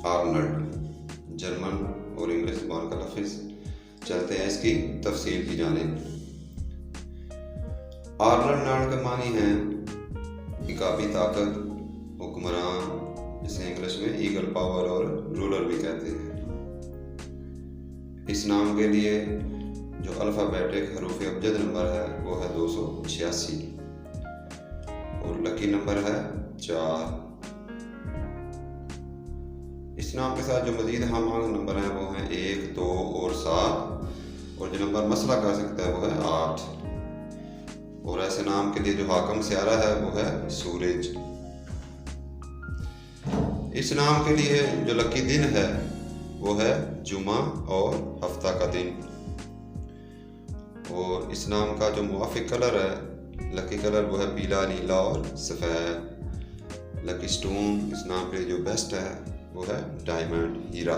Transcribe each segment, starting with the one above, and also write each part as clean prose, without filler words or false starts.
Arnold German और English ज़बान का लफ्ज़। चलते हैं इसकी तफसील की जानिब। आर्नल्ड नाम के मानी हैं इकाबी ताकत, हुक्मरान, जिसे इंग्लिश में ईगल पावर और रूलर भी कहते हैं। इस नाम के लिए जो अल्फ़ाबेटिक हरूफ अबजद नंबर है वो है 286 और लकी नंबर है 4। इस नाम के साथ जो मजीद हामांग नंबर हैं वो हैं 1, 2 और 7 और जो नंबर मसला कर सकता है वो है 8। और ऐसे नाम के लिए जो हाकम सियारा है वो है सूरज। इस नाम के लिए जो लकी दिन है वो है जुमा और हफ्ता का दिन। और इस नाम का जो मुवाफिक कलर है, लकी कलर, वो है पीला, नीला और सफ़ेद। लकी स्टोन इस नाम के लिए जो बेस्ट है वो है डायमंड, हीरा।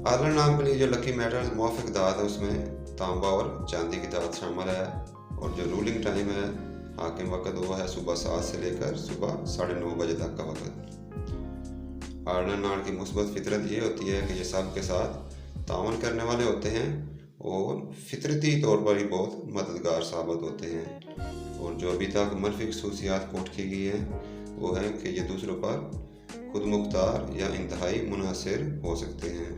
आर्नल्ड नाम के लिए जो लकी मेटल्स मुवाफिक धात है उसमें तांबा और चांदी की धात शामिल है। और जो रूलिंग टाइम है, हाकिम वक़्त, वो है सुबह 7 से लेकर सुबह 9:30 बजे तक का वक़्त। आर्नल्ड नाम की मुस्बत फितरत ये होती है कि ये सब के साथ तावन करने वाले होते हैं और फितरती तौर पर ही बहुत मददगार साबित होते हैं। और जो अभी तक मनफी खसूसियात कोट की गई हैं वो है कि ये दूसरों पर खुद मुख्तार या इंतहाई मुनहसर हो सकते हैं।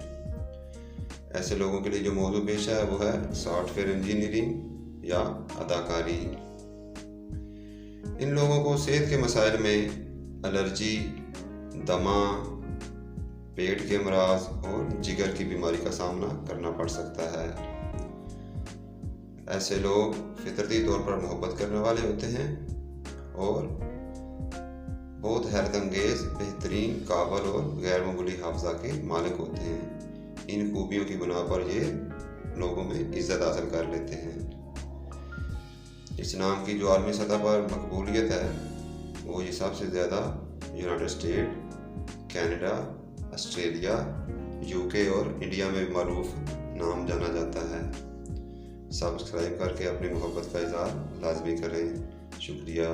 ऐसे लोगों के लिए जो मौजू पेश है वो है सॉफ्टवेयर इंजीनियरिंग या अदाकारी। इन लोगों को सेहत के मसाइल में एलर्जी, दमा, पेट के अमराज और जिगर की बीमारी का सामना करना पड़ सकता है। ऐसे लोग फितरती तौर पर मोहब्बत करने वाले होते हैं और बहुत हैरत अंगेज, बेहतरीन, काबल और गैर मामूली हाफजा के मालिक होते हैं। इन खूबियों की बुना पर ये लोगों में इज्जत हासिल कर लेते हैं। इस नाम की जो आलमी सतह पर मकबूलियत है वो ये सबसे ज़्यादा United state, Canada, Australia, UK और इंडिया में भी मारूफ नाम जाना जाता है। सब्सक्राइब करके अपनी मोहब्बत का इज़हार लाजमी करें। शुक्रिया।